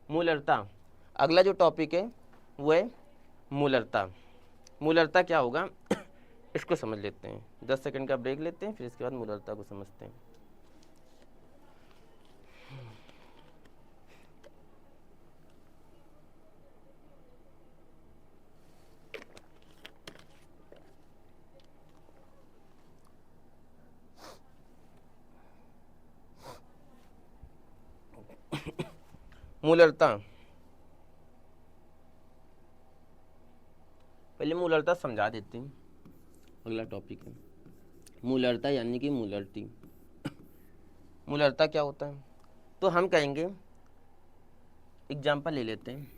मूलरता। अगला जो टॉपिक है वो है मूलरता। मूलरता क्या होगा इसको समझ लेते हैं। 10 सेकंड का ब्रेक लेते हैं, फिर इसके बाद मूलरता को समझते हैं। मूलरता, पहले मूलरता समझा देते हैं। अगला टॉपिक है मूलरता यानी कि मूलरती। मूलरता क्या होता है, तो हम कहेंगे, एग्जाम्पल ले लेते हैं।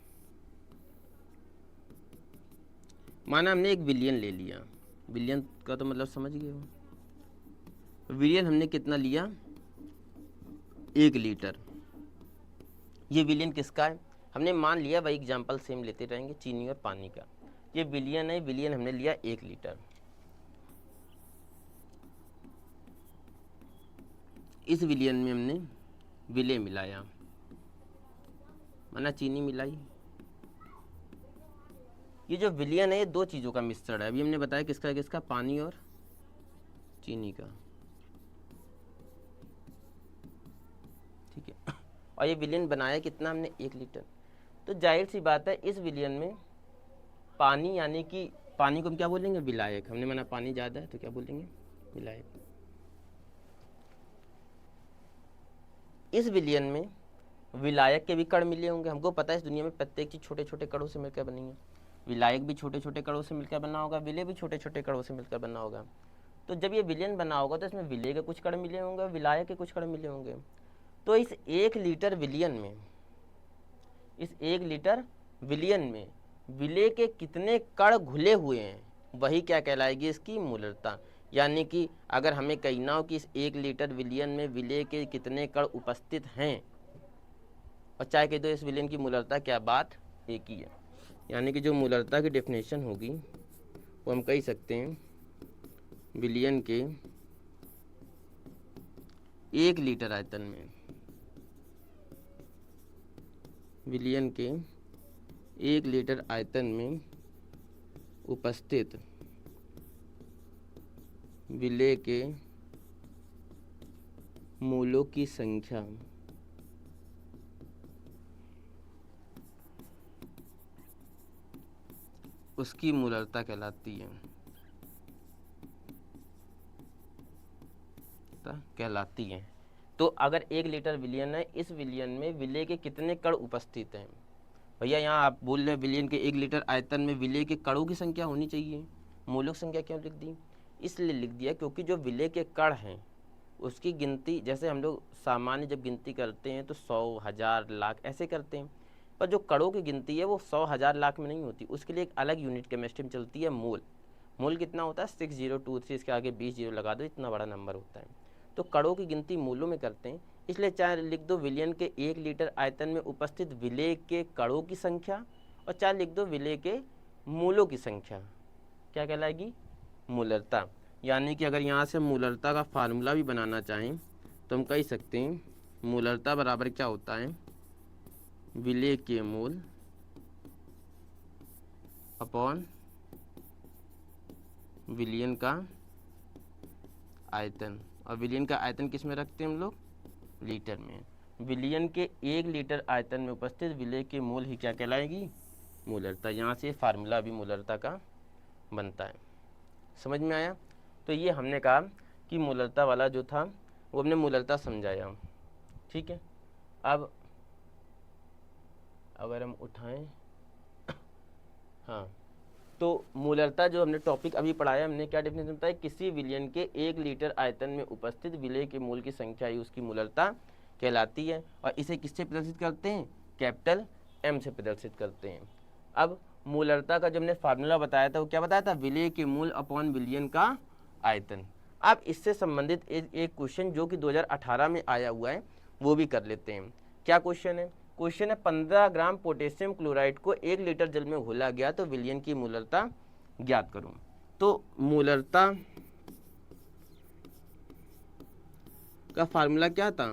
माना हमने एक बिलियन ले लिया, बिलियन का तो मतलब समझ गए हो। बिलियन हमने कितना लिया, 1 लीटर। ये बिलियन किसका है, हमने मान लिया, वही एग्जाम्पल सेम लेते रहेंगे, चीनी और पानी का। ये बिलियन है, बिलियन हमने लिया 1 लीटर। इस बिलियन में हमने विलय मिलाया, माना चीनी मिलाई। ये जो विलियन है ये 2 चीज़ों का मिश्रण है। अभी हमने बताया किसका किसका, पानी और चीनी का, ठीक है। और ये विलियन बनाया कितना हमने, 1 लीटर। तो जाहिर सी बात है इस विलियन में पानी, यानी कि पानी को हम क्या बोलेंगे, विलायक। हमने माना पानी ज़्यादा है तो क्या बोलेंगे, विलायक। इस विलियन में विलायक के भी कण मिले होंगे। हमको पता है इस दुनिया में प्रत्येक चीज़ छोटे छोटे कणों से मिलकर बनी है। विलायक भी छोटे छोटे कणों से मिलकर बना होगा, विलय भी छोटे छोटे कणों से मिलकर बना होगा। तो जब ये विलियन बना होगा तो इसमें विलय के कुछ कण मिले होंगे, विलायक के कुछ कण मिले होंगे। तो इस 1 लीटर विलियन में, इस 1 लीटर विलियन में विलय के कितने कण घुले हुए हैं, वही क्या कहलाएगी, इसकी मूलरता। यानी कि अगर हमें कहना हो कि इस 1 लीटर विलियन में विलय के कितने कण उपस्थित हैं, और चाहे कह दो इस विलियन की मूलरता, क्या बात एक ही है। यानी कि जो मूलरता की डेफिनेशन होगी वो हम कह सकते हैं, विलियन के 1 लीटर आयतन में, विलियन के 1 लीटर आयतन में उपस्थित विलय के मूलों की संख्या उसकी मूलरता कहलाती है, कहलाती है। तो अगर 1 लीटर विलियन है, इस विलियन में विलय के कितने कण उपस्थित हैं, भैया यहाँ आप बोल रहे हैं विलियन के 1 लीटर आयतन में विलय के कणों की संख्या होनी चाहिए। मूलों की संख्या क्यों लिख दी, इसलिए लिख दिया क्योंकि जो विलय के कण हैं उसकी गिनती, जैसे हम लोग सामान्य जब गिनती करते हैं तो 100, 1000, लाख ऐसे करते हैं, पर जो कणों की गिनती है वो 100, 1000, लाख में नहीं होती। उसके लिए एक अलग यूनिट केमिस्ट्री में चलती है, मोल। मोल कितना होता है, 6023, इसके आगे 20 जीरो लगा दो, इतना बड़ा नंबर होता है। तो कणों की गिनती मूलों में करते हैं, इसलिए चाहे लिख दो विलियन के 1 लीटर आयतन में उपस्थित विलय के कणों की संख्या, और चाहे लिख दो विलय के मूलों की संख्या, क्या कहलाएगी, मूलरता। यानी कि अगर यहाँ से मूलरता का फार्मूला भी बनाना चाहें तो हम कह सकते हैं मूलरता बराबर क्या होता है, विलय के मूल अपॉन विलियन का आयतन। और विलियन का आयतन किस में रखते हैं हम लोग, लीटर में। विलियन के 1 लीटर आयतन में उपस्थित विलय के मूल ही क्या कहलाएगी, मूलरता। यहाँ से फार्मूला भी मूलरता का बनता है। समझ में आया। तो ये हमने कहा कि मूलरता वाला जो था वो हमने मूलरता समझाया, ठीक है। अब अगर हम उठाएं, हाँ, तो मूलरता जो हमने टॉपिक अभी पढ़ाया, हमने क्या डेफिनेशन बताया, किसी विलियन के 1 लीटर आयतन में उपस्थित विलय के मूल की संख्या ही उसकी मूलरता कहलाती है। और इसे किससे प्रदर्शित करते हैं, कैपिटल M से प्रदर्शित करते हैं। अब मूलरता का जो हमने फार्मूला बताया था वो क्या बताया था, विलय के मूल अपॉन विलियन का आयतन। अब इससे संबंधित एक क्वेश्चन जो कि 2018 में आया हुआ है वो भी कर लेते हैं। क्या क्वेश्चन है, क्वेश्चन है 15 ग्राम पोटेशियम क्लोराइड को 1 लीटर जल में घोला गया तो विलियन की मूलरता ज्ञात करूं। तो मूलरता का फार्मूला क्या था,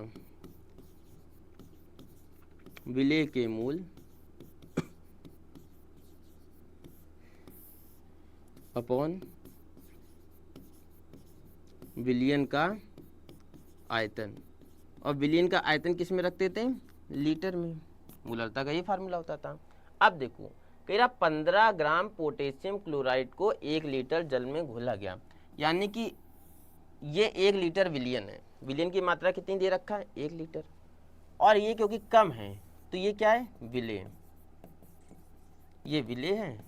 विलेय के मूल अपॉन विलयन का आयतन, और विलयन का आयतन किस में रख देते हैं, लीटर में। मोलरता का ये फार्मूला होता था। अब देखो कह रहा 15 ग्राम पोटेशियम क्लोराइड को 1 लीटर जल में घोला गया, यानी कि ये 1 लीटर विलयन है। विलयन की मात्रा कितनी दे रखा है, 1 लीटर, और ये क्योंकि कम है तो ये क्या है, विलेय। ये विलेय है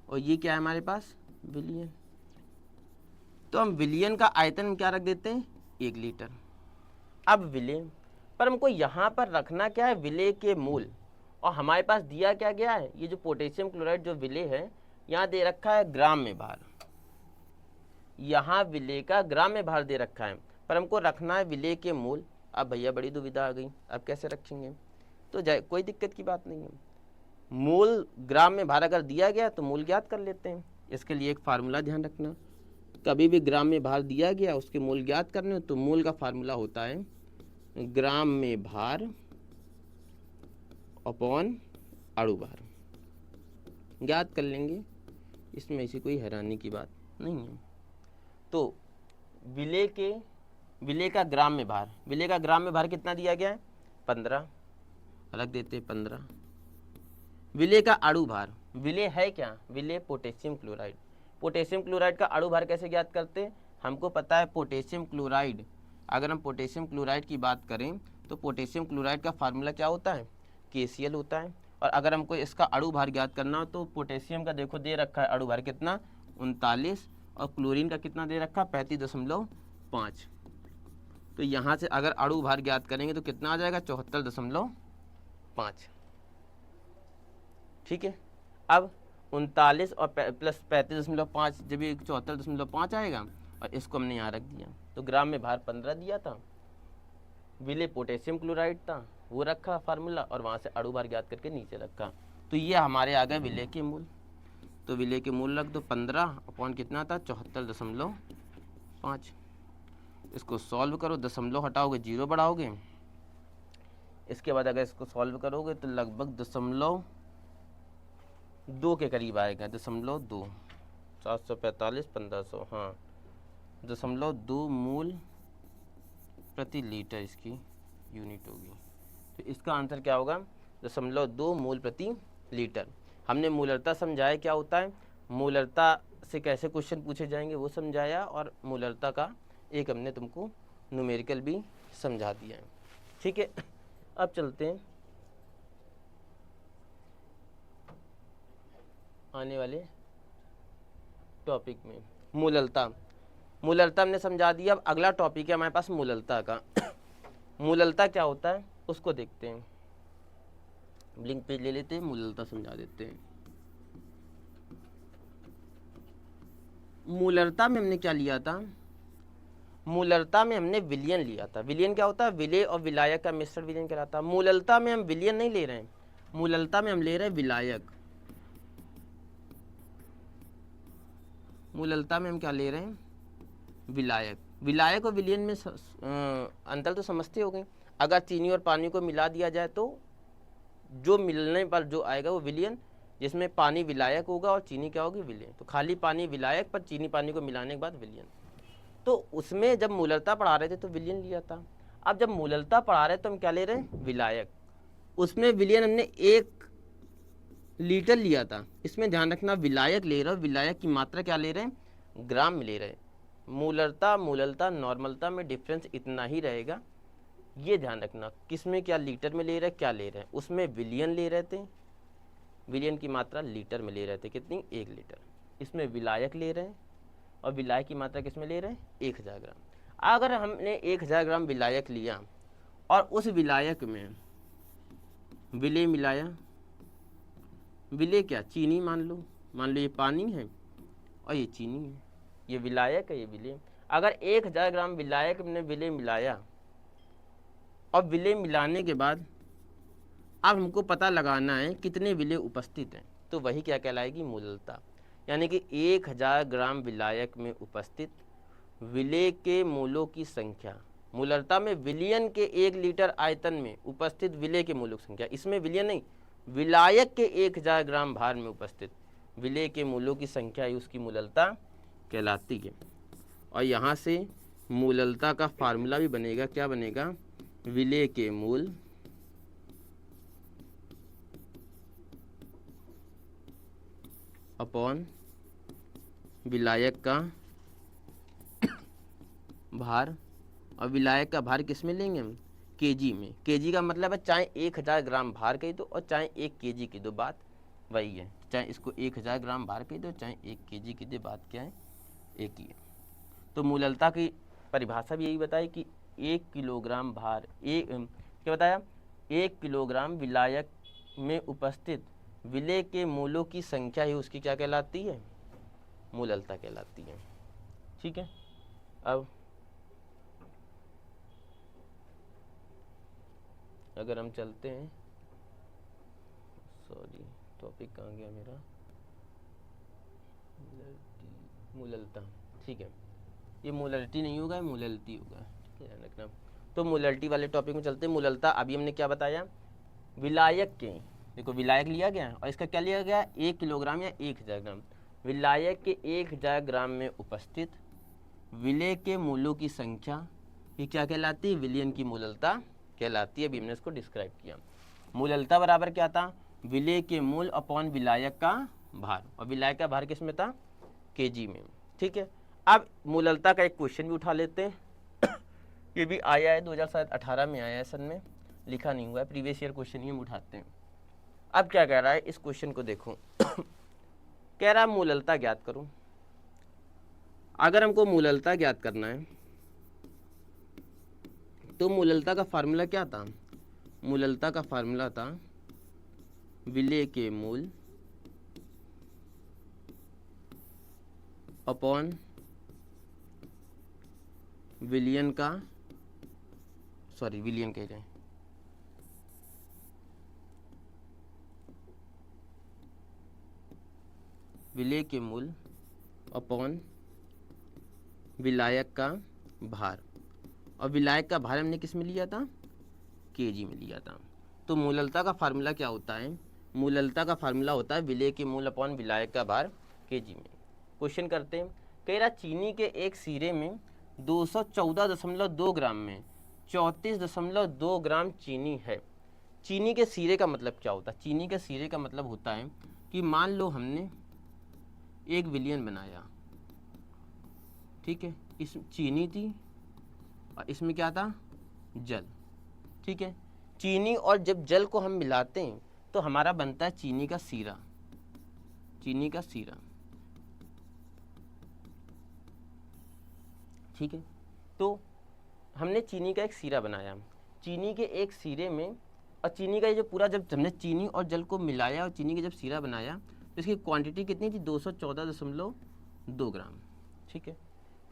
और ये क्या है हमारे पास, विलयन। तो हम विलयन का आयतन क्या रख देते हैं, 1 लीटर। अब विलेय, पर हमको यहाँ पर रखना क्या है, विलेय के मूल, और हमारे पास दिया क्या गया है, ये जो पोटेशियम क्लोराइड जो विलेय है यहाँ दे रखा है ग्राम में भार, यहाँ विलेय का ग्राम में भार दे रखा है, पर हमको रखना है विलेय के मूल। अब भैया बड़ी दुविधा आ गई, अब कैसे रखेंगे, तो कोई दिक्कत की बात नहीं है, मूल ग्राम में भार अगर दिया गया तो मूल ज्ञात कर लेते हैं। इसके लिए एक फार्मूला ध्यान रखना, कभी भी ग्राम में भार दिया गया उसके मूल ज्ञात करने हो तो मूल का फार्मूला होता है ग्राम में भार अपॉन अणु भार, ज्ञात कर लेंगे, इसमें ऐसी कोई हैरानी की बात नहीं है। तो विलेय का ग्राम में भार, विलेय का ग्राम में भार कितना दिया गया है, 15, रख देते 15। विलेय का अणु भार, विलेय है क्या, विलेय पोटेशियम क्लोराइड, पोटेशियम क्लोराइड का अणु भार कैसे ज्ञात करते हैं, हमको पता है पोटेशियम क्लोराइड, अगर हम पोटेशियम क्लोराइड की बात करें तो पोटेशियम क्लोराइड का फार्मूला क्या होता है, KCl होता है। और अगर हमको इसका अणु भार ज्ञात करना हो तो पोटेशियम का देखो दे रखा है अणु भार कितना, 39, और क्लोरीन का कितना दे रखा है, 35.5। तो यहाँ से अगर अणु भार ज्ञात करेंगे तो कितना आ जाएगा, 74.5। ठीक है, अब 39 और प्लस 35.5, जब ये 74.5 आएगा, और इसको हमने यहाँ रख दिया, तो ग्राम में भार 15 दिया था, विलेय पोटेशियम क्लोराइड था वो रखा फार्मूला, और वहाँ से अणु भार ज्ञात करके नीचे रखा, तो ये हमारे आ गए विलेय के मूल। तो विलेय के मूल रख दो 15 अपॉन कितना था, 74.5। इसको सॉल्व करो, दशमलव हटाओगे 0 बढ़ाओगे, इसके बाद अगर इसको सॉल्व करोगे तो लगभग 0.2 के करीब आएगा, 0.2, 745 1500, हाँ 0.2 मूल प्रति लीटर इसकी यूनिट होगी। तो इसका आंसर क्या होगा, 0.2 मूल प्रति लीटर। हमने मूलरता समझाया क्या होता है, मूलरता से कैसे क्वेश्चन पूछे जाएंगे वो समझाया, और मूलरता का एक हमने तुमको न्यूमेरिकल भी समझा दिया है। ठीक है, अब चलते हैं आने वाले टॉपिक में, मूललता। मूललता हमने समझा दिया, अब अगला टॉपिक है हमारे पास मूललता का। मूललता क्या होता है उसको देखते हैं, ब्लिंक पेज ले लेते हैं, मूललता समझा देते हैं। मूलरता में हमने क्या लिया था, मूलरता में हमने विलयन लिया था। विलयन क्या होता है, विलेय और विलायक का मिश्रण विलयन कहलाता है। मूललता में हम विलयन नहीं ले रहे हैं, मूललता में हम ले रहे हैं विलायक। मूललता में हम क्या ले रहे हैं, विलायक। विलायक और विलयन में अंतर तो समझते हो गए। अगर चीनी और पानी को मिला दिया जाए तो जो मिलने पर जो आएगा वो विलयन, जिसमें पानी विलायक होगा और चीनी क्या होगी, विलयन। तो खाली पानी विलायक पर चीनी पानी को मिलाने के बाद विलयन। तो उसमें जब मूललता पढ़ा रहे थे तो विलयन लिया था। अब जब मूललता पढ़ा रहे तो हम क्या ले रहे हैं, विलायक। उसमें विलयन हमने 1 लीटर लिया था। इसमें ध्यान रखना विलायक ले रहे हो, विलायक की मात्रा क्या ले रहे हैं, ग्राम में ले रहे हैं। मूललता मूललता नॉर्मलता में डिफरेंस इतना ही रहेगा, ये ध्यान रखना। किस में क्या लीटर में ले रहे हैं, क्या ले रहे हैं। उसमें विलयन ले रहे थे, विलयन की मात्रा लीटर में ले रहे थे, कितनी, 1 लीटर। इसमें विलायक ले रहे हैं और विलायक की मात्रा किस में ले रहे हैं, 1000 ग्राम। अगर हमने 1000 ग्राम विलायक लिया और उस विलायक में विलेय मिलाया, विलेय क्या, चीनी मान लो ये पानी है और ये चीनी है, ये विलायक है, ये विलेय। अगर 1000 ग्राम विलायक में विलेय मिलाया और विलेय मिलाने के बाद अब हमको पता लगाना है कितने विलेय उपस्थित हैं, तो वही क्या कहलाएगी, मूललता। यानी कि 1000 ग्राम विलायक में उपस्थित विलेय के मूलों की संख्या, मूलरता में विलयन के 1 लीटर आयतन में उपस्थित विलेय के मूलों की संख्या, इसमें विलयन नहीं, विलायक के 1000 ग्राम भार में उपस्थित विलेय के मूलों की संख्या ही उसकी मूललता कहलाती है। और यहाँ से मूललता का फार्मूला भी बनेगा, क्या बनेगा, विलेय के मूल अपॉन विलायक का भार। और विलायक का भार किस में लेंगे हम, केजी में। केजी का मतलब है चाहे 1000 ग्राम भार कही दो और चाहे 1 केजी की दो, बात वही है। चाहे इसको 1000 ग्राम भार कही दो चाहे 1 केजी की दो, बात क्या है, एक ही है। तो मूललता की परिभाषा भी यही बताई कि 1 किलोग्राम भार, क्या बताया, 1 किलोग्राम विलायक में उपस्थित विलेय के मूलों की संख्या ही उसकी क्या कहलाती है, मूललता कहलाती है। ठीक है, अब अगर हम चलते हैं, सॉरी टॉपिक कहाँ गया मेरा, मूललता, ठीक है, ये मूलल्टी नहीं होगा, मूलल्टी होगा, ठीक है, रखना। तो मूलल्टी वाले टॉपिक में चलते हैं। मूललता अभी हमने क्या बताया, विलायक के, देखो विलायक लिया गया और इसका क्या लिया गया, 1 किलोग्राम या 1000 ग्राम। विलायक के 1000 ग्राम में उपस्थित विलेय के मूलों की संख्या ये क्या कहलाती है, विलयन की मूललता कहलाती है। अभी हमने इसको डिस्क्राइब किया। मूललता बराबर क्या था, विलेय के मूल अपॉन विलायक का भार, और विलायक का भार किस में था, केजी में। ठीक है, अब मूललता का एक क्वेश्चन भी उठा लेते हैं। ये भी आया है 2018 में आया है, सन में लिखा नहीं हुआ है, प्रीवियस ईयर क्वेश्चन ही हम उठाते हैं। अब क्या कह रहा है, इस क्वेश्चन को देखो। कह रहा है मूललता ज्ञात करूं। अगर हमको मूललता ज्ञात करना है तो मूललता का फार्मूला क्या था, मूललता का फार्मूला था विलेय के मूल अपॉन विलयन का, सॉरी विलयन कह रहे हैं, विलेय के मूल अपॉन विलायक का भार। और विलायक का भार हमने किस में लिया था, केजी में लिया था। तो मूललता का फार्मूला क्या होता है, मूललता का फार्मूला होता है विलेय के मूल अपॉन विलायक का भार केजी में। क्वेश्चन करते हैं, कह रहा चीनी के एक सिरे में 214.2 ग्राम में 34.2 ग्राम चीनी है। चीनी के सिरे का मतलब क्या होता है, चीनी के सिरे का मतलब होता है कि मान लो हमने एक विलयन बनाया, ठीक है, इस चीनी थी और इसमें क्या था, जल। ठीक है, चीनी और जब जल को हम मिलाते हैं तो हमारा बनता है चीनी का सीरा, चीनी का सीरा। ठीक है, तो हमने चीनी का एक सीरा बनाया, चीनी के एक सीरे में, और चीनी का ये जो पूरा, जब हमने चीनी और जल को मिलाया और चीनी का जब सीरा बनाया तो इसकी क्वांटिटी कितनी थी, 214.2 ग्राम। ठीक है,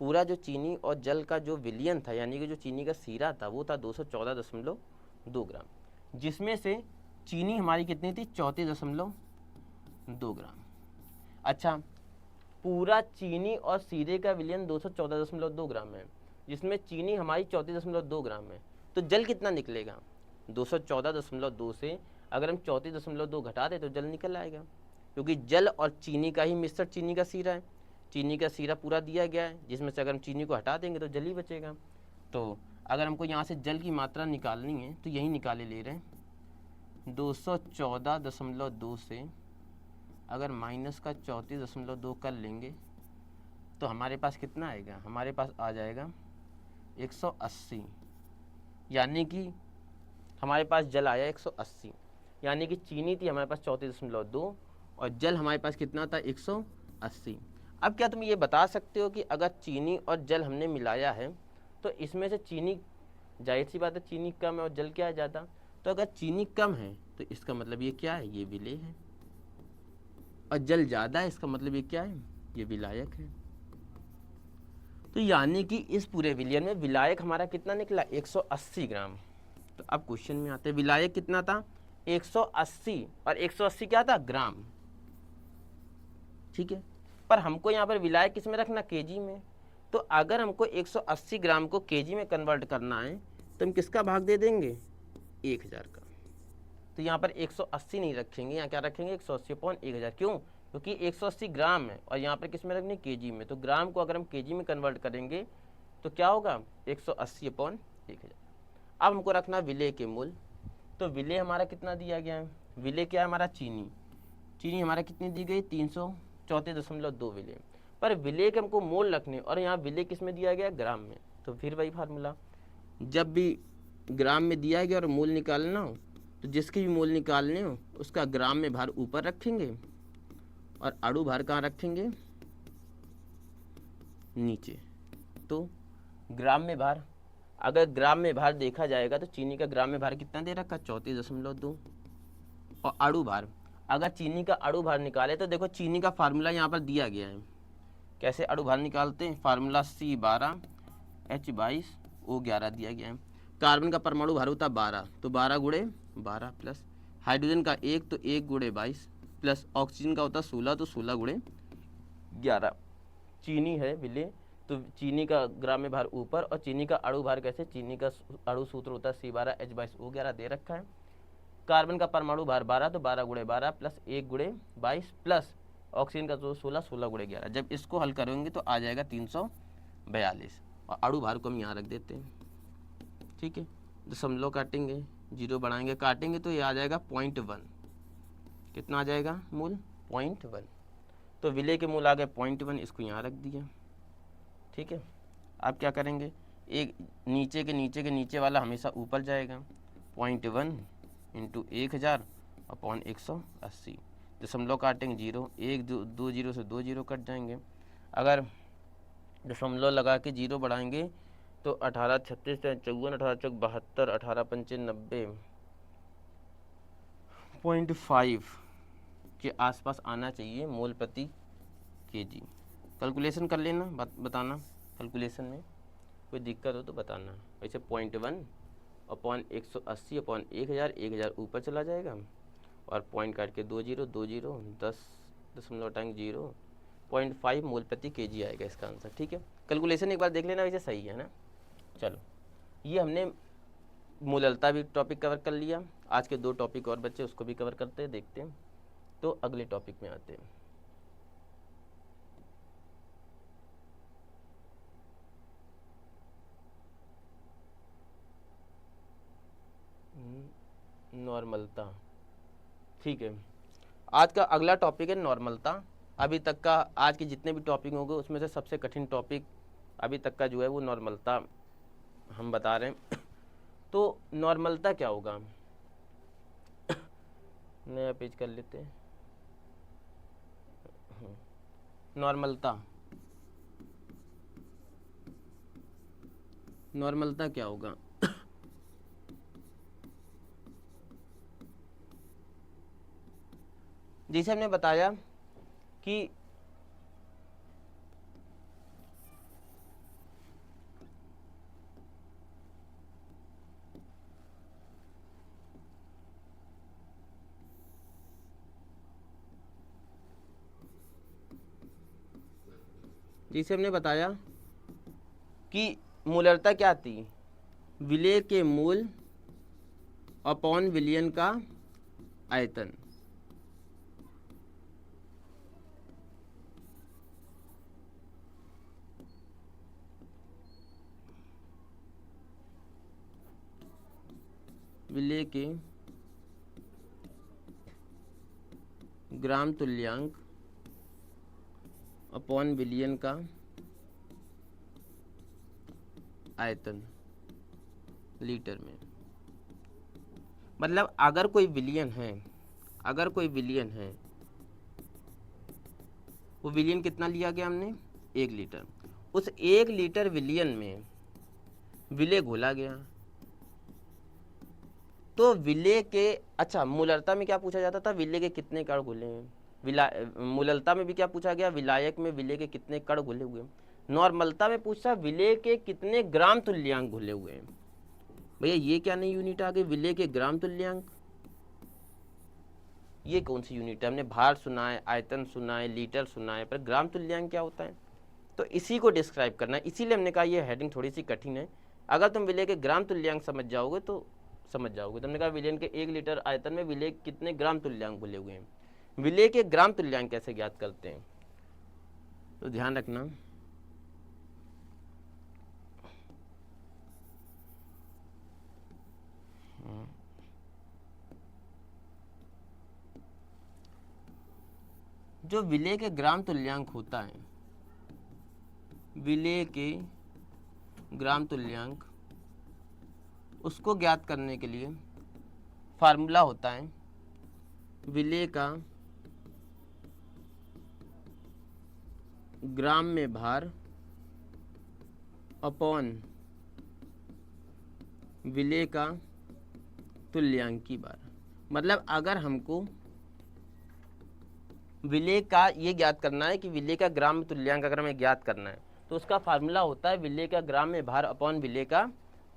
पूरा जो चीनी और जल का जो विलयन था, यानी कि जो चीनी का सीरा था, वो था 214.2 ग्राम, जिसमें से चीनी हमारी कितनी थी, 34.2 ग्राम। अच्छा, पूरा चीनी और सीरे का विलयन 214.2 ग्राम है, जिसमें चीनी हमारी 34.2 ग्राम है, तो जल कितना निकलेगा, 214.2 से अगर हम 34.2 घटा दें तो जल निकल आएगा, क्योंकि जल और चीनी का ही मिश्रण चीनी का सीरा है। चीनी का सीरा पूरा दिया गया है, जिसमें से अगर हम चीनी को हटा देंगे तो जल ही बचेगा। तो अगर हमको यहाँ से जल की मात्रा निकालनी है तो यही निकाले ले रहे हैं, 214.2 से अगर माइनस का 34.2 कर लेंगे तो हमारे पास कितना आएगा, हमारे पास आ जाएगा 180, यानी कि हमारे पास जल आया 180, यानी कि चीनी थी हमारे पास 34.2 और जल हमारे पास कितना था, 180। अब क्या तुम ये बता सकते हो कि अगर चीनी और जल हमने मिलाया है तो इसमें से चीनी, जाहिर सी बात है चीनी कम है और जल क्या है ज़्यादा, तो अगर चीनी कम है तो इसका मतलब ये क्या है, ये विलेय है, और जल ज़्यादा है इसका मतलब ये क्या है, ये विलायक है। तो यानी कि इस पूरे विलयन में विलायक हमारा कितना निकला, 180 ग्राम। तो अब क्वेश्चन में आते हैं, विलायक कितना था, 180, और 180 क्या था, ग्राम। ठीक है, पर हमको यहाँ पर विलायक किस में रखना, केजी में। तो अगर हमको 180 ग्राम को केजी में कन्वर्ट करना है तो हम किसका भाग दे देंगे, 1000 का। तो यहाँ पर 180 नहीं रखेंगे, यहाँ क्या रखेंगे 180/1000। क्यों, क्योंकि 180 ग्राम है और यहाँ पर किस में रखनी, केजी में। तो ग्राम को अगर हम केजी में कन्वर्ट करेंगे तो क्या होगा 180/1000। अब हमको रखना विलेय के मूल। तो विलेय हमारा कितना दिया गया है, विलेय क्या है हमारा, चीनी। चीनी हमारा कितनी दी गई, 334.2 विलेय। पर विलेय के हमको मोल रखने और यहाँ विलेय किस में दिया गया, ग्राम में। तो फिर वही फार्मूला, जब भी ग्राम में दिया गया और मोल निकालना हो तो जिसके भी मोल निकालने हो उसका ग्राम में भार ऊपर रखेंगे और अणु भार कहाँ रखेंगे, नीचे। तो ग्राम में भार, अगर ग्राम में भार देखा जाएगा तो चीनी का ग्राम में भार कितना दे रखा, 34.2। और अणु भार, अगर चीनी का अणु भार निकाले तो देखो चीनी का फार्मूला यहाँ पर दिया गया है। कैसे अणु भार निकालते हैं, फार्मूला C12H22O11 दिया गया है। कार्बन का परमाणु भार होता है 12, तो 12 गुणे 12 प्लस हाइड्रोजन का 1, तो 1 गुणे 22 प्लस ऑक्सीजन का होता है 16, तो 16 गुणे 11। चीनी है विलेय, तो चीनी का ग्राम में भार ऊपर और चीनी का अणु भार कैसे, चीनी का अणु सूत्र होता है C12H22O11 दे रखा है। कार्बन का परमाणु भार 12, तो 12 गुणे 12 प्लस 1 गुणे 22 प्लस ऑक्सीजन का जो 16, 16 गुणे 11। जब इसको हल करेंगे तो आ जाएगा 342 और अणु भार को हम यहाँ रख देते हैं। ठीक है, दशमलव काटेंगे, जीरो बढ़ाएंगे, काटेंगे तो ये आ जाएगा 0.1। कितना आ जाएगा मूल, 0.1। तो विलेय के मूल आ गए 0.1, इसको यहाँ रख दिया। ठीक है, आप क्या करेंगे, एक नीचे के नीचे वाला हमेशा ऊपर जाएगा, 0.1 × 1000/180। दशमलव काटेंगे, जीरो, एक दो जीरो से 2 जीरो कट जाएंगे। अगर दशमलव लगा के जीरो बढ़ाएंगे तो 18 36 54 18 चौक 72 18 पंचे 90.5 के आसपास आना चाहिए मोल प्रति केजी। कैलकुलेशन कर लेना, बताना कैलकुलेशन में कोई दिक्कत हो तो बताना। वैसे 0.1/180/1000, 1000 ऊपर चला जाएगा और पॉइंट काट के 2 जीरो 2 जीरो 10.0.5 मोल प्रति केजी आएगा इसका आंसर। ठीक है, कैलकुलेशन एक बार देख लेना, वैसे सही है ना। चलो, ये हमने मूललता भी टॉपिक कवर कर लिया। आज के 2 टॉपिक और बच्चे, उसको भी कवर करते हैं, देखते हैं। तो अगले टॉपिक में आते हैं। नॉर्मलता। ठीक है, आज का अगला टॉपिक है नॉर्मलता। अभी तक का आज के जितने भी टॉपिक होंगे उसमें से सबसे कठिन टॉपिक अभी तक का जो है वो नॉर्मलता हम बता रहे हैं। तो नॉर्मलता क्या होगा, नया पेज कर लेते हैं। नॉर्मलता, नॉर्मलता क्या होगा, जैसे हमने बताया कि मूलरता क्या थी, विलेय के मूल अपॉन विलयन का आयतन। विलेय के ग्राम तुल्यांक अपॉन विलयन का आयतन लीटर में। मतलब अगर कोई विलयन है, अगर कोई विलयन है, वो विलयन कितना लिया गया हमने, 1 लीटर। उस 1 लीटर विलयन में विलेय घोला गया तो विलेय के, अच्छा मूलरता में क्या पूछा जाता था, विलेय के कितने कण घुले हैं। मूललता में भी क्या पूछा गया, विलायक में विलेय के कितने कण घुले हुए हैं। नॉर्मलता में पूछा विलेय के कितने ग्राम तुल्यांक घुले हुए हैं। भैया ये क्या नई यूनिट आ गई, विलेय के ग्राम तुल्यांक। ये कौन सी यूनिट है, हमने भार सुना है, आयतन सुना है, लीटर सुना है, पर ग्राम तुल्यांक क्या होता है। तो इसी को डिस्क्राइब करना है, इसीलिए हमने कहा ये हेडिंग थोड़ी सी कठिन है। अगर तुम विलेय के ग्राम तुल्यांक समझ जाओगे तो समझ जाओगे। तुमने कहा विलेय के 1 लीटर आयतन में विलेय कितने ग्राम तुल्यांक भुले हुए हैं, विलेय के ग्राम तुल्यांक कैसे ज्ञात करते हैं, तो ध्यान रखना। जो विलेय के ग्राम तुल्यांक होता है, विलेय के ग्राम तुल्यांक, उसको ज्ञात करने के लिए फार्मूला होता है विलेय का ग्राम में भार अपॉन विलेय का तुल्यांकी भार। मतलब अगर हमको विलेय का ये ज्ञात करना है कि विलेय का ग्राम में तुल्यांक अगर हमें ज्ञात करना है तो उसका फार्मूला होता है विलेय का ग्राम में भार अपॉन विलेय का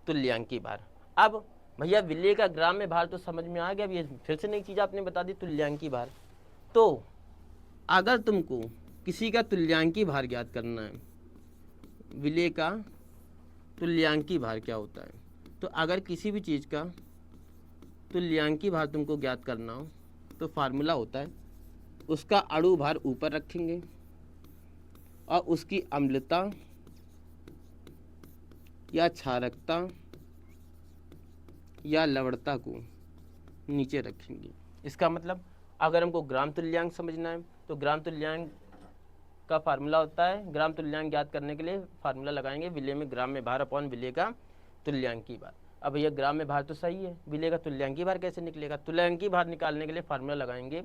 तुल्यांकी भार। अब भैया विलेय का ग्राम में भार तो समझ में आ गया, अब ये फिर से नई चीज़ आपने बता दी, तुल्यांकी भार। तो अगर तुमको किसी का तुल्यांकी भार ज्ञात करना है, विलेय का तुल्यांकी भार क्या होता है, तो अगर किसी भी चीज़ का तुल्यांकी भार तुमको ज्ञात करना हो तो फार्मूला होता है उसका अणु भार ऊपर रखेंगे और उसकी अम्लता या क्षारकता या लवणता को नीचे रखेंगे। इसका मतलब अगर हमको ग्राम तुल्यांक समझना है तो ग्राम तुल्यांक का फार्मूला होता है, ग्राम तुल्यांक ज्ञात करने के लिए फार्मूला लगाएंगे विलेय में ग्राम में भार अपॉन विलेय का तुल्यांकी भार। अब भैया ग्राम में भार तो सही है, विलेय का तुल्यांकी भार कैसे निकलेगा, तुल्यांकी भार निकालने के लिए फार्मूला लगाएंगे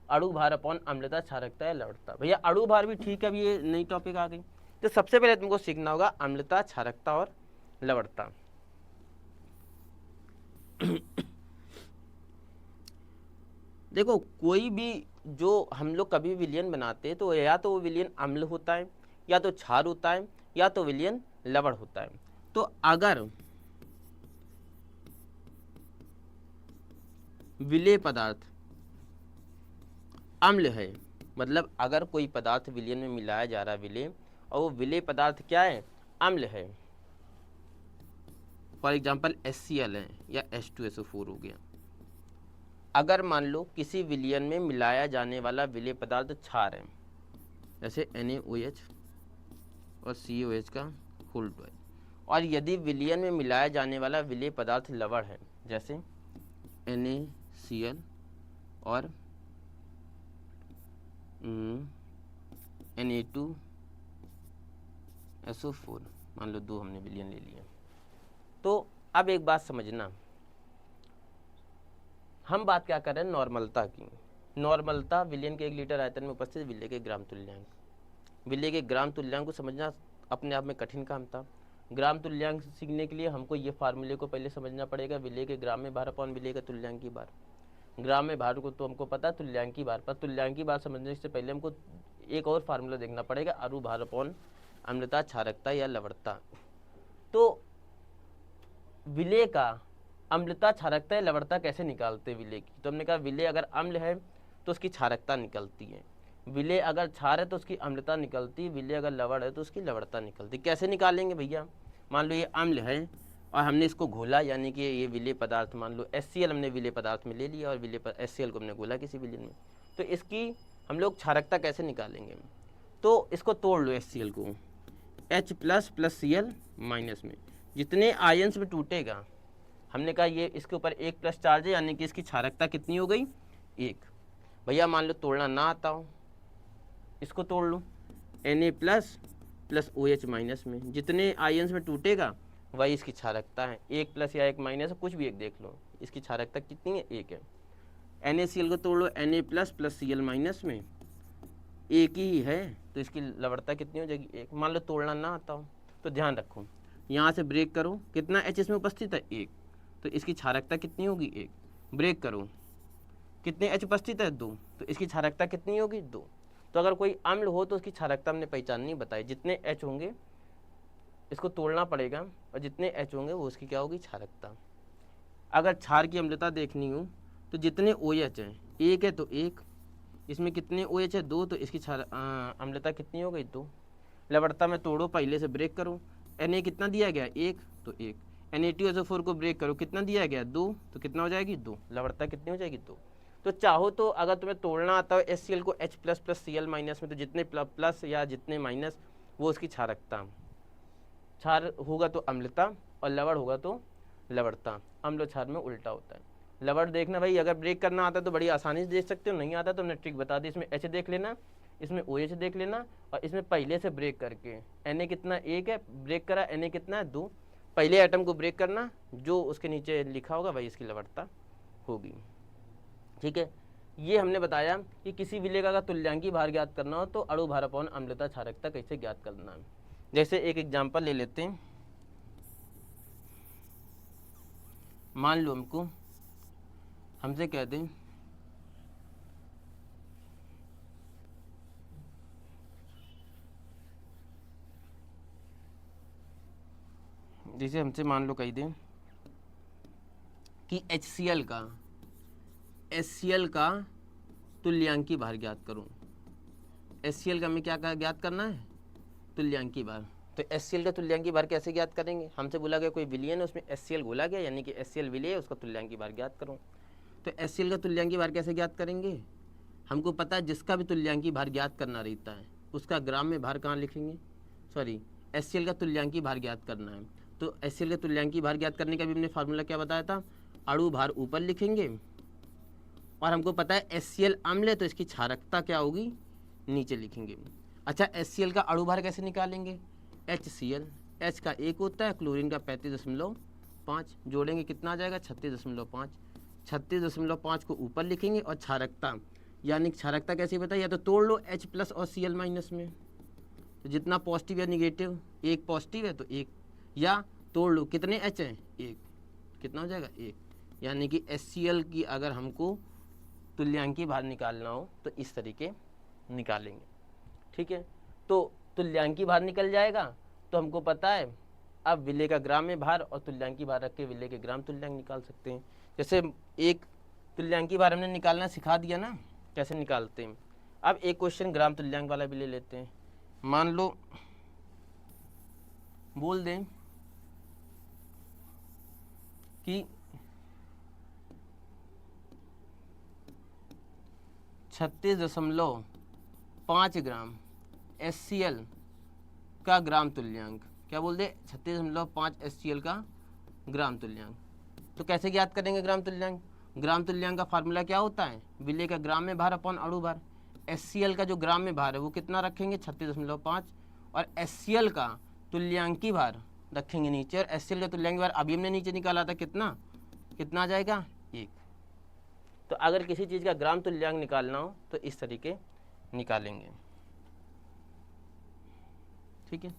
अणु भार अपॉन अम्लता क्षारकता या लवणता। भैया अणु भार भी ठीक है, अभी ये नई टॉपिक आ गई। तो सबसे पहले तुमको सीखना होगा अम्लता क्षारकता और लवणता। देखो कोई भी जो हम लोग कभी विलयन बनाते हैं तो या तो वो विलयन अम्ल होता है या तो क्षार होता है या तो विलयन लवण होता है। तो अगर विलेय पदार्थ अम्ल है, मतलब अगर कोई पदार्थ विलयन में मिलाया जा रहा है विलेय और वो विलेय पदार्थ क्या है, अम्ल है, फॉर एग्जाम्पल HCl है या H2SO4 हो गया। अगर मान लो किसी विलयन में मिलाया जाने वाला विलेय पदार्थ क्षार है, जैसे NaOH और COH का होल 12, और यदि विलयन में मिलाया जाने वाला विलेय पदार्थ लवण है, जैसे NaCl और Na2SO4, मान लो दो हमने विलयन ले लिए। तो अब एक बात समझना, हम बात क्या कर रहे हैं नॉर्मलता की। नॉर्मलता विलयन के 1 लीटर आयतन में उपस्थित विलेय के ग्राम तुल्यांक। विलेय के ग्राम तुल्यांक को समझना अपने आप में कठिन काम था। ग्राम तुल्यांक सीखने के लिए हमको ये फार्मूले को पहले समझना पड़ेगा, विलेय के ग्राम में भार अपॉन विलेय का तुल्यांकी भार। ग्राम में भार को तो हमको पता तुल्यांकी भार, पर तुल्यांकी भार समझने से पहले हमको एक और फार्मूला देखना पड़ेगा, अणु भार अपॉन अम्लता क्षारकता या लवणता। तो विलेय का अम्लता क्षारकता या लवणता कैसे निकालते हैं विलेय की, तो हमने कहा विलेय अगर अम्ल है तो उसकी क्षारकता निकलती है, विलेय अगर क्षार है तो उसकी अम्लता निकलती है, विलेय अगर लवण है तो उसकी लवणता निकलती है। कैसे निकालेंगे भैया, मान लो ये अम्ल है और हमने इसको घोला, यानी कि ये विलेय पदार्थ मान लो HCl हमने विलेय पदार्थ में ले लिया और HCl को हमने घोला किसी विलयन में, तो इसकी हम लोग क्षारकता कैसे निकालेंगे, तो इसको तोड़ लो HCl को, H प्लस Cl माइनस में जितने आयंस में टूटेगा, हमने कहा ये इसके ऊपर 1 प्लस चार्ज है, यानी कि इसकी क्षारकता कितनी हो गई 1। भैया मान लो तोड़ना ना आता हो, इसको तोड़ लो, Na प्लस OH माइनस में जितने आयंस में टूटेगा वही इसकी क्षारकता है, 1 प्लस या 1 माइनस कुछ भी एक देख लो, इसकी क्षारकता कितनी है 1 है। NaCl को तोड़ लो, Na प्लस Cl माइनस में 1 ही है तो इसकी लवणता कितनी हो जाएगी 1। मान लो तोड़ना ना आता हो तो ध्यान रखो, यहाँ से ब्रेक करो, कितना H इसमें उपस्थित है 1, तो इसकी क्षारकता कितनी होगी 1। ब्रेक करो, कितने H उपस्थित है 2, तो इसकी क्षारकता कितनी होगी 2। तो अगर कोई अम्ल हो तो उसकी क्षारकता हमने पहचाननी बताई, जितने H होंगे इसको तोड़ना पड़ेगा और जितने H होंगे वो उसकी क्या होगी क्षारकता। अगर क्षार की अम्लता देखनी हो तो जितने OH हैं 1 है तो 1, इसमें कितने OH है 2, तो इसकी अम्लता कितनी हो गई 2। लवणता में तोड़ो, पहले से ब्रेक करो। Na कितना दिया गया 1, तो 1। Na2SO4 को ब्रेक करो, कितना दिया गया 2, तो कितना हो जाएगी 2। लवणता कितनी हो जाएगी 2। तो चाहो तो अगर तुम्हें तोड़ना आता हो HCl को H plus plus Cl minus में, तो जितने प्लस या जितने माइनस वो उसकी क्षारकता। क्षार होगा तो अम्लता और लवण होगा तो लवणता। अम्ल क्षार में उल्टा होता है। लवण देखना भाई, अगर ब्रेक करना आता है तो बड़ी आसानी से देख सकते हो, नहीं आता तो हमने ट्रिक बता दी। इसमें H देख लेना, इसमें OH देख लेना, और इसमें पहले से ब्रेक करके Na कितना 1 है, ब्रेक करा, Na कितना है 2, पहले एटम को ब्रेक करना, जो उसके नीचे लिखा होगा वही इसकी लवणता होगी। ठीक है, ये हमने बताया कि किसी विलेय का तुल्यांकी भार ज्ञात करना हो तो अणु भार अपॉन अम्लता क्षारकता कैसे ज्ञात करना है। जैसे एक एग्जाम्पल ले लेते हैं। मान लो हमसे कहते हैं जैसे हमसे मान लो कह दें कि HCl का तुल्यांकी भार ज्ञात करूं। HCl का मैं क्या ज्ञात करना है, तुल्यांकी भार। तो HCl का तुल्यांकी भार कैसे ज्ञात करेंगे, हमसे बोला गया कोई विलयन है उसमें HCl घोला गया, यानी कि HCl विलय है, उसका तुल्यांकी भार ज्ञात करो। तो HCl का तुल्यांकी भार कैसे ज्ञात करेंगे, हमको पता है जिसका भी तुल्यांकी भार ज्ञात करना रहता है उसका ग्राम में भार कहाँ लिखेंगे, सॉरी HCl का तुल्यांकी भार ज्ञात करना है तो HCl का तुल्यांकी भार ज्ञात करने का भी हमने फार्मूला क्या बताया था, अणु भार ऊपर लिखेंगे, और हमको पता है HCl अम्ल है तो इसकी क्षारकता क्या होगी नीचे लिखेंगे। अच्छा, HCl का अणु भार कैसे निकालेंगे, HCl, H का 1 होता है, क्लोरीन का 35.5, जोड़ेंगे कितना आ जाएगा 36.5, 36.5 को ऊपर लिखेंगे, और क्षारकता यानी क्षारकता कैसे बताइए, या तो तोड़ लो H प्लस और Cl माइनस में, तो जितना पॉजिटिव या निगेटिव, एक पॉजिटिव है तो एक, या तोड़ लो कितने H हैं 1, कितना हो जाएगा 1, यानी कि HCl की अगर हमको तुल्यांकी भार निकालना हो तो इस तरीके निकालेंगे। ठीक है, तो तुल्यांकी भार निकल जाएगा तो हमको पता है अब विलेय का ग्राम में भार और तुल्यांकी भार रख के विलेय के ग्राम तुल्यांक निकाल सकते हैं। जैसे एक तुल्यांकी भार हमने निकालना सिखा दिया ना कैसे निकालते हैं। अब एक क्वेश्चन ग्राम तुल्यांक वाला भी ले लेते हैं। मान लो बोल दें कि 36.5 ग्राम HCl का ग्राम तुल्यांक, क्या बोल दे 36.5 HCl का ग्राम तुल्यांक। तो कैसे ज्ञात करेंगे ग्राम तुल्यांक, ग्राम तुल्यांक का फार्मूला क्या होता है, विलेय का ग्राम में भार अपॉन अणु भार। HCl का जो ग्राम में भार है वो कितना रखेंगे 36.5, और HCl का तुल्यांकी भार रखेंगे नीचे, और HCl का तुल्यांकी भार अभी हमने नीचे निकाला था कितना कितना आ जाएगा 1। तो अगर किसी चीज़ का ग्राम तुल्यांक निकालना हो तो इस तरीके निकालेंगे। ठीक है,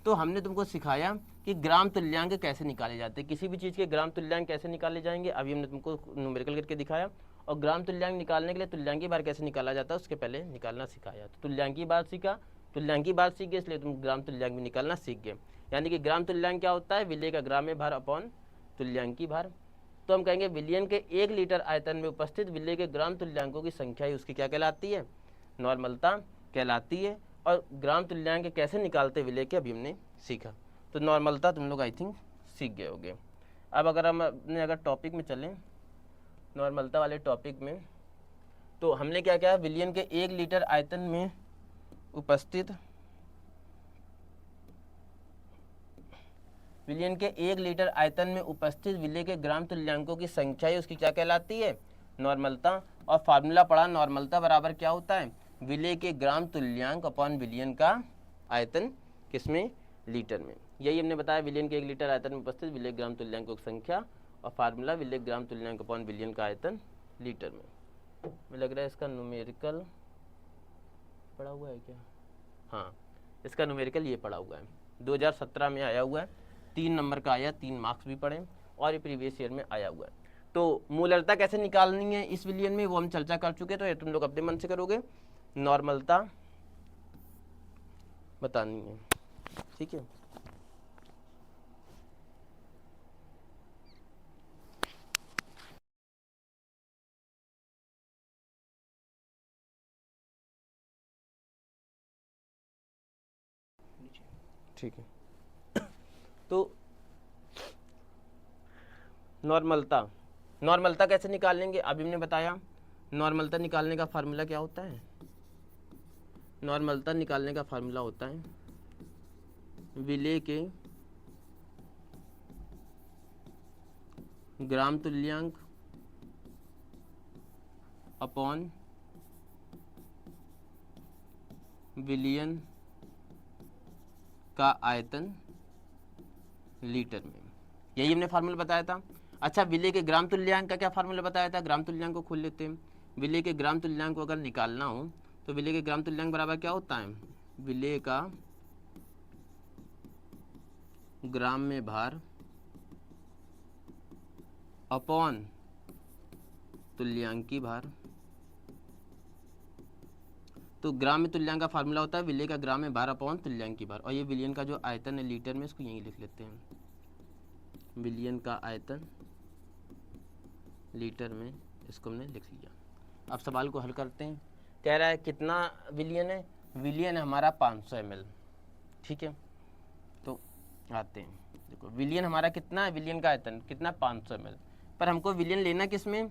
तो हमने तुमको सिखाया कि ग्राम तुल्यांक कैसे निकाले जाते हैं, किसी भी चीज़ के ग्राम तुल्यांक कैसे निकाले जाएंगे, अभी हमने तुमको न्यूमेरिकल करके दिखाया, और ग्राम तुल्यांक निकालने के लिए तुल्यांकी भार कैसे निकाला जाता है उसके पहले निकालना सिखाया। तो तुल्यांकी भार सीखा, तुल्यांकी भार सीख गए इसलिए तुम ग्राम तुल्यांक भी निकालना सीख गए। यानी कि ग्राम तुल्यांक क्या होता है, विलेय का ग्राम में भार अपॉन तुल्यांकी भार। तो हम कहेंगे विलयन के 1 लीटर आयतन में उपस्थित विलेय के ग्राम तुल्यांकों की संख्या ही उसकी क्या कहलाती है, नॉर्मलता कहलाती है। और ग्राम तुल्यांक कैसे निकालते विलेय के अभी हमने सीखा। तो नॉर्मलता तुम लोग आई थिंक सीख गए होंगे। अब अगर हम अपने अगर टॉपिक में चलें, नॉर्मलता वाले टॉपिक में, तो हमने क्या किया, विलयन के 1 लीटर आयतन में उपस्थित विलयन के 1 लीटर आयतन में उपस्थित विलेय के ग्राम तुल्यांकों की संख्या ही उसकी क्या कहलाती है, नॉर्मलता। और फार्मूला पढ़ा, नॉर्मलता बराबर क्या होता है, विलेय के ग्राम तुल्यांक अपॉन विलयन का आयतन, किसमें, लीटर में। यही हमने बताया, विलयन के 1 लीटर आयतन में उपस्थित विलेय ग्राम तुल्यांकों की संख्या, और फार्मूला विलेय ग्राम तुल्यांक अपॉन विलयन का आयतन लीटर में। मुझे लग रहा है इसका न्यूमेरिकल पढ़ा हुआ है क्या, हाँ इसका न्यूमेरिकल ये पढ़ा हुआ है, 2017 में आया हुआ है, 3 नंबर का आया, 3 मार्क्स भी पढ़े, और ये प्रीवियस ईयर में आया हुआ है। तो मूलरता कैसे निकालनी है इस विलयन में वो हम चर्चा कर चुके, तो ये तुम लोग अपने मन से करोगे, नॉर्मलता बतानी है। ठीक है। ठीक है। तो नॉर्मलता कैसे निकाल लेंगे, अभी हमने बताया। नॉर्मलता निकालने का फार्मूला क्या होता है? नॉर्मलता निकालने का फार्मूला होता है विलेय के ग्राम तुल्यांक अपॉन विलियन का आयतन लीटर में। यही हमने फार्मूला बताया था। अच्छा, विलेय के ग्राम तुल्यांक का क्या फार्मूला बताया था? ग्राम तुल्यांक को खोल लेते हैं। विलेय के ग्राम तुल्यांक को अगर निकालना हो तो विलेय के ग्राम तुल्यांक बराबर क्या होता है? विलेय का ग्राम में भार अपॉन तुल्यांकी भार। तो ग्राम में तुल्यांक का फार्मूला होता है विलेय का ग्राम में भार अपॉन तुल्यांकी भार, और ये विलियन का जो आयतन है लीटर में, इसको यहीं लिख लेते हैं। विलियन का आयतन लीटर में, इसको हमने लिख लिया। अब सवाल को हल करते हैं। कह रहा है कितना विलियन है? विलियन है हमारा 500 ml। ठीक है, तो आते हैं। देखो विलियन हमारा कितना है, विलियन का आयतन कितना? 500 ml। पर हमको विलियन लेना किस में?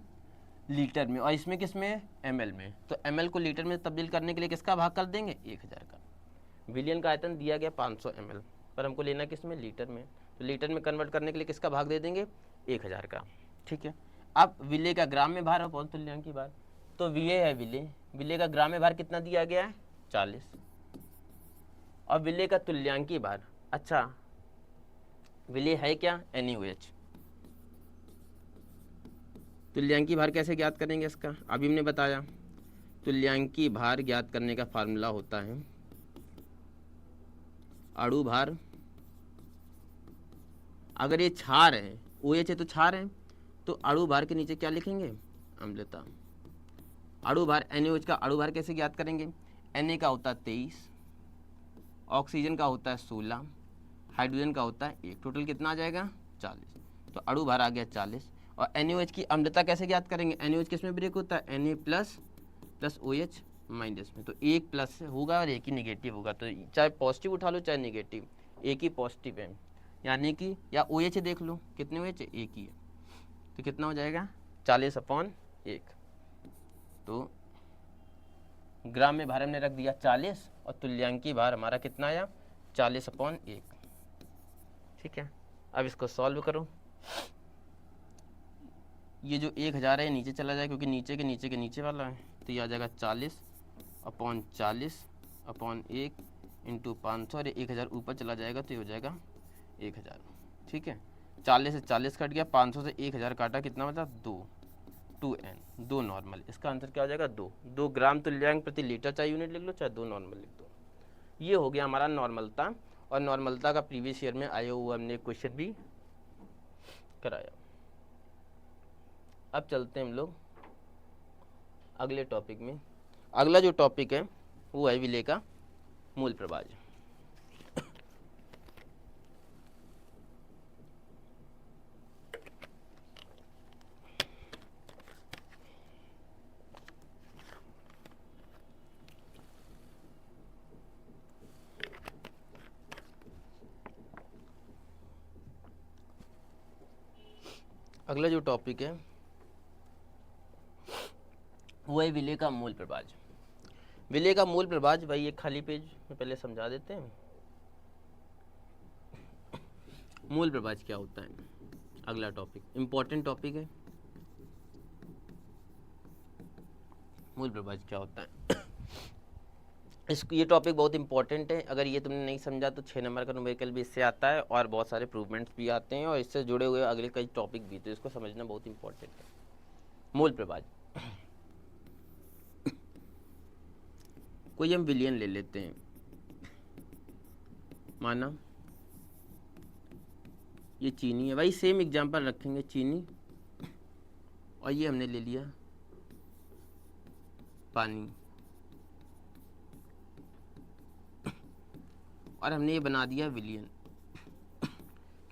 लीटर में। और इसमें किस में? ml में। तो ml को लीटर में तब्दील करने के लिए किसका भाग कर देंगे? 1000 का। विलियन का आयतन दिया गया 500 ml, पर हमको लेना किस में? लीटर में। तो लीटर में कन्वर्ट करने के लिए किसका भाग दे देंगे? 1000 का। ठीक है। अब विलेय का ग्राम में भार अपॉन तुल्यांकी भार, तो विलेय है विलेय, विलेय का ग्राम में भार कितना दिया गया है? 40। और विलेय का तुल्यांकी भार, अच्छा विलेय है क्या? NaOH। तुल्यांकी भार कैसे ज्ञात करेंगे इसका? अभी हमने बताया तुल्यांकी भार ज्ञात करने का फार्मूला होता है अणु भार, अगर ये क्षार है, OH है तो क्षार है, तो अणु भार के नीचे क्या लिखेंगे? अम्लता। अणु भार NaOH का अणु भार कैसे ज्ञात करेंगे? Na का होता है 23, ऑक्सीजन का होता है 16, हाइड्रोजन का होता है 1, टोटल कितना आ जाएगा? 40। तो अणु भार आ गया 40। और NaOH की अम्लता कैसे ज्ञात करेंगे? NaOH किस में ब्रेक होता है? Na plus plus OH minus में। तो एक प्लस होगा और एक ही निगेटिव होगा, तो चाहे पॉजिटिव उठा लो चाहे निगेटिव, एक ही पॉजिटिव है, यानी कि या OH देख लो कितने OH? एक ही है। तो कितना हो जाएगा? 40/1। तो ग्राम में भार हमने रख दिया 40 और तुल्यांकी भार हमारा कितना आया? 40/1। ठीक है। अब इसको सॉल्व करो। ये जो 1000 है नीचे चला जाए, क्योंकि नीचे के नीचे वाला है, तो ये आ जाएगा 40/40/1 इंटू 500, और 1000 ऊपर चला जाएगा तो ये हो जाएगा 1000। ठीक है। 40 से 40 कट गया, 500 से 1000 काटा, कितना बचा? 2n, 2 normal. इसका आंसर क्या हो जाएगा? 2 ग्राम तुल्यांक प्रति लीटर, चाहे यूनिट लिख लो चाहे 2 नॉर्मल लिख दो। ये हो गया हमारा नॉर्मलता, और नॉर्मलता का प्रीवियस ईयर में आया हुआ हमने क्वेश्चन भी कराया। अब चलते हैं हम लोग अगले टॉपिक में। अगला जो टॉपिक है वो है विलेय का मूल प्रभाज। अगला जो टॉपिक है वो है विलेय का मूल प्रभाज। विलेय का मूल प्रभाज, भाई ये खाली पेज में पहले समझा देते हैं। मूल प्रभाज क्या होता है? अगला टॉपिक इंपॉर्टेंट टॉपिक है। मूल प्रभाज क्या होता है? ये टॉपिक बहुत इंपॉर्टेंट है। अगर ये तुमने नहीं समझा तो 6 नंबर का न्यूमेरिकल भी इससे आता है, और बहुत सारे प्रूवमेंट्स भी आते हैं, और इससे जुड़े हुए अगले कई टॉपिक भी, तो इसको समझना बहुत इंपॉर्टेंट है। मूल प्रभाज, कोई हम विलियन ले लेते हैं, माना ये चीनी है, भाई सेम एग्जांपल रखेंगे, चीनी, और ये हमने ले लिया पानी, और हमने ये बना दिया विलियन।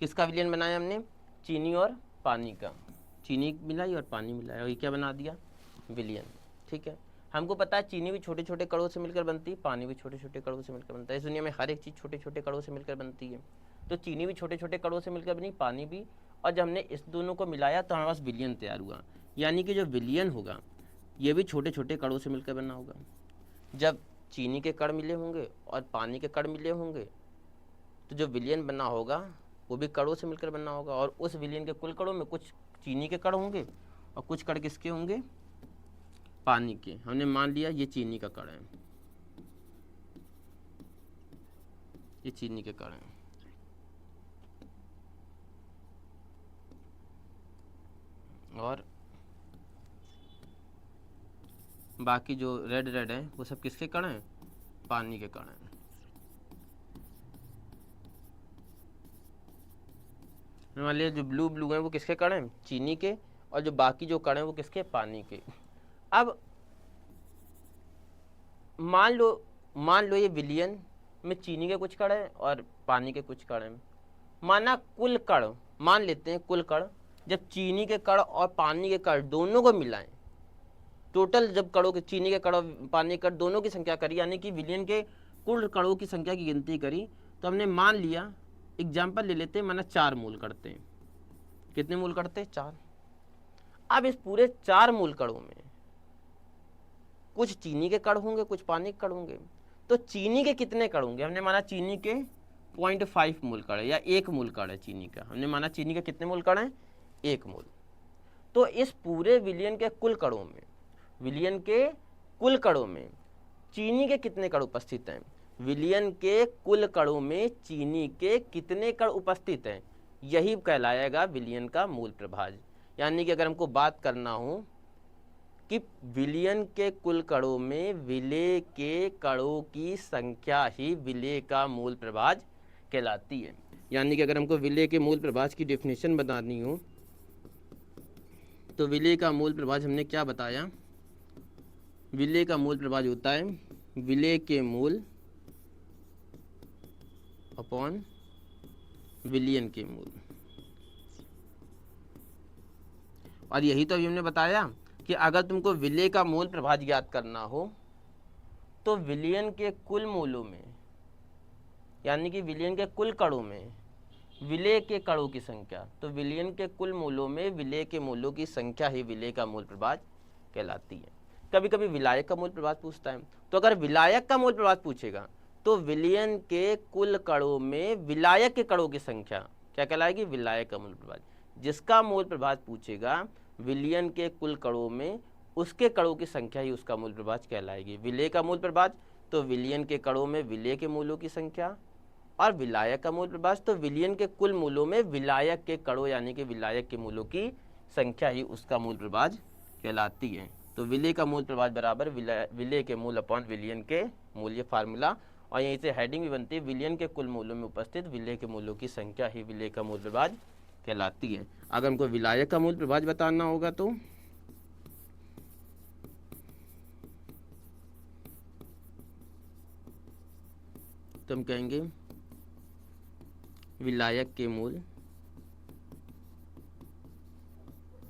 किसका विलियन बनाया हमने? चीनी और पानी का। चीनी मिलाई और पानी मिलाया, और ये क्या बना दिया? विलियन। ठीक है। हमको पता है चीनी भी छोटे छोटे कणों से मिलकर बनती है, पानी भी छोटे छोटे कणों से मिलकर बनता है। इस दुनिया में हर एक चीज़ छोटे छोटे कणों से मिलकर बनती है। तो चीनी भी छोटे छोटे कणों से मिलकर बनी, पानी भी, और जब हमने इस दोनों को मिलाया तो हमारे पास विलियन तैयार हुआ। यानी कि जो विलियन होगा ये भी छोटे छोटे कणों से मिलकर बना होगा। जब चीनी के कण मिले होंगे और पानी के कण मिले होंगे तो जो विलियन बना होगा वो भी कणों से मिलकर बना होगा, और उस विलियन के कुल कणों में कुछ चीनी के कण होंगे और कुछ कण किसके होंगे, पानी के। हमने मान लिया ये चीनी का कण है, ये चीनी के कण है। और बाकी जो रेड रेड है वो सब किसके कण हैं, पानी के कण हैं। मान लिया जो ब्लू ब्लू है वो किसके कण हैं, चीनी के, और जो बाकी जो कण हैं वो किसके, पानी के। अब मान लो ये विलियन में चीनी के कुछ कण हैं और पानी के कुछ कण हैं। माना कुल कण, मान लेते हैं कुल कण, जब चीनी के कण और पानी के कण दोनों को मिलाएं, टोटल जब कणों के, चीनी के कण और पानी के कण दोनों की संख्या करी, यानी कि विलियन के कुल कणों की संख्या की गिनती करी, तो हमने मान लिया, एग्जाम्पल ले लेते हैं, माना 4 मूल करते हैं। कितने मूल करते हैं, 4। अब इस पूरे 4 मूल कणों में कुछ चीनी के कण होंगे, कुछ पानी के कण होंगे। तो चीनी के कितने कण होंगे, हमने माना चीनी के 0.5 मूल कण है, या 1 मूल कण है चीनी का। हमने माना चीनी के कितने मूल कण है, 1 मूल। तो इस पूरे विलियन के कुल कणों में, विलियन के कुल कणों में चीनी के कितने कण उपस्थित हैं, विलियन के कुल कणों में चीनी के कितने कण उपस्थित हैं, यही कहलाएगा विलियन का मूल प्रभाज। यानी कि अगर हमको बात करना हो कि विलियन के कुल कणों में विलेय के कणों की संख्या ही विलेय का मूल प्रभाज कहलाती है। यानी कि अगर हमको विलेय के मूल प्रभाज की डेफिनेशन बतानी हो तो विलेय का मूल प्रभाज हमने क्या बताया, विलेय का मूल प्रभाज होता है विलेय के मूल अपॉन विलियन के मूल। और यही तो अभी हमने बताया कि अगर तुमको विलेय का मूल प्रभाज ज्ञात करना हो तो विलियन के कुल मूलों में, यानी कि विलियन के कुल कणों में विलेय के कणों की संख्या, तो विलियन के कुल मूलों में विलेय के मूलों की संख्या ही विलेय का मूल प्रभाज कहलाती है। कभी कभी विलायक का मूल प्रभाज पूछता है, तो अगर विलायक का मूल प्रभाज पूछेगा तो विलियन के कुल कणों में विलायक के कणों की संख्या क्या कहलाएगी, विलायक का मूल प्रभाज। जिसका मूल प्रभाज पूछेगा विलियन के कुल कणों में, उसके कणों की संख्या ही उसका मूल प्रभाज कहलाएगी। विलेय का मूल प्रभाज तो विलियन के कणों में विलेय के मूलों की संख्या, और विलायक का मूल प्रभाज तो विलियन के कुल मूलों में विलायक के कणों यानी कि विलायक के मूलों की संख्या ही उसका मूल प्रभाज कहलाती है। तो विलेय का मूल प्रभाज बराबर विलेय के मूल अपॉन विलियन के मूल, ये फार्मूला। और यहीं से हेडिंग भी बनती है, विलियन के कुल मूलों में उपस्थित विलेय के मूलों की संख्या ही विलेय का मूल प्रभाज कहलाती है। अगर हमको विलायक का मूल प्रभाज बताना होगा तो हम कहेंगे विलायक के मूल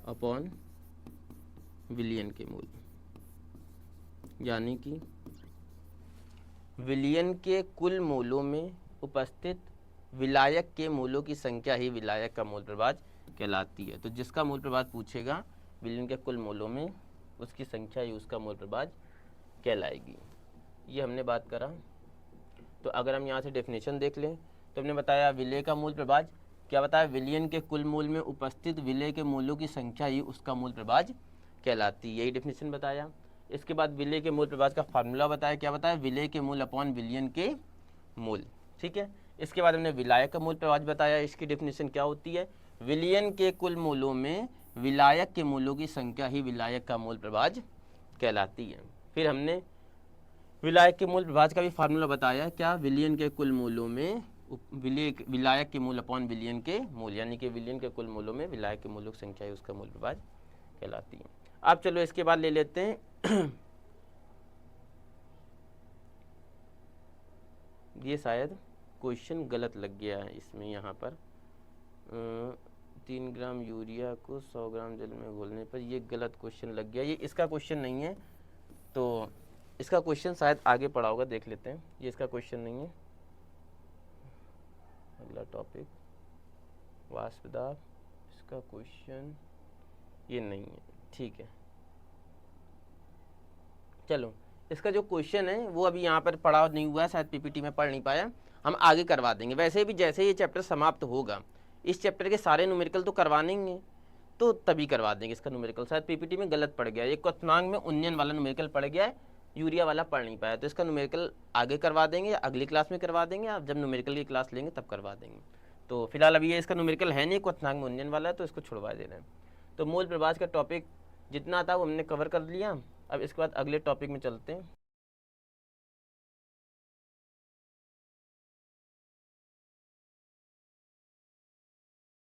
अपॉन विलियन के मूल, यानी कि विलियन के कुल मूलों में उपस्थित विलायक के मूलों की संख्या ही विलायक का मूल प्रभाज कहलाती है। तो जिसका मूल प्रभाज पूछेगा विलियन के कुल मूलों में, उसकी संख्या ही उसका मूल प्रभाज कहलाएगी। ये हमने बात करा। तो अगर हम यहाँ से डेफिनेशन देख लें तो हमने बताया विलेय का मूल प्रभाज क्या बताया, विलियन के कुल मूल में उपस्थित विलेय के मूलों की संख्या ही उसका मूल प्रभाज कहलाती है, यही डेफिनेशन बताया। इसके बाद विलेय के मूल प्रभाज का फार्मूला बताया, क्या बताया, विलेय के मूल अपॉन विलियन के मूल। ठीक है। इसके बाद हमने विलायक का मूल प्रभाज बताया, इसकी डेफिनेशन क्या होती है, विलियन के कुल मूलों में विलायक के मूलों की संख्या ही विलायक का मूल प्रभाज कहलाती है। फिर हमने विलायक के मूल प्रभाज का भी फार्मूला बताया, क्या, विलियन के कुल मूलों में विलायक के मूल अपॉन विलियन के मूल, यानी कि विलियन के कुल मूलों में विलायक के मूलों की संख्या ही उसका मूल प्रभाज कहलाती है। अब चलो इसके बाद ले लेते हैं ये शायद क्वेश्चन गलत लग गया है इसमें, यहाँ पर 3 ग्राम यूरिया को 100 ग्राम जल में घोलने पर, ये गलत क्वेश्चन लग गया, ये इसका क्वेश्चन नहीं है। तो इसका क्वेश्चन शायद आगे पड़ा होगा, देख लेते हैं। ये इसका क्वेश्चन नहीं है। अगला टॉपिक वाष्प दाब, इसका क्वेश्चन ये नहीं है, ठीक है। चलो, इसका जो क्वेश्चन है वो अभी यहाँ पर पढ़ा नहीं हुआ है, शायद पीपीटी में पढ़ नहीं पाया, हम आगे करवा देंगे। वैसे भी जैसे ये चैप्टर समाप्त होगा, इस चैप्टर के सारे न्यूमेरिकल तो करवाने ही हैं, तो तभी करवा देंगे इसका न्यूमेरिकल। शायद पीपीटी में गलत पड़ गया, ये क्वेश्चनांक में उन्नयन वाला न्यूमेरिकल पड़ गया है, यूरिया वाला पढ़ नहीं पाया, तो इसका न्यूमेरिकल आगे करवा देंगे या अगली क्लास में करवा देंगे, आप जब न्यूमेरिकल की क्लास लेंगे तब करवा देंगे। तो फिलहाल अभी ये इसका न्यूमेरिकल है नहीं, क्वेश्चनांक में उन्नयन वाला है, तो इसको छुड़वा दे रहे हैं। तो मूल प्रभाज का टॉपिक जितना था वो हमने कवर कर लिया। अब इसके बाद अगले टॉपिक में चलते हैं।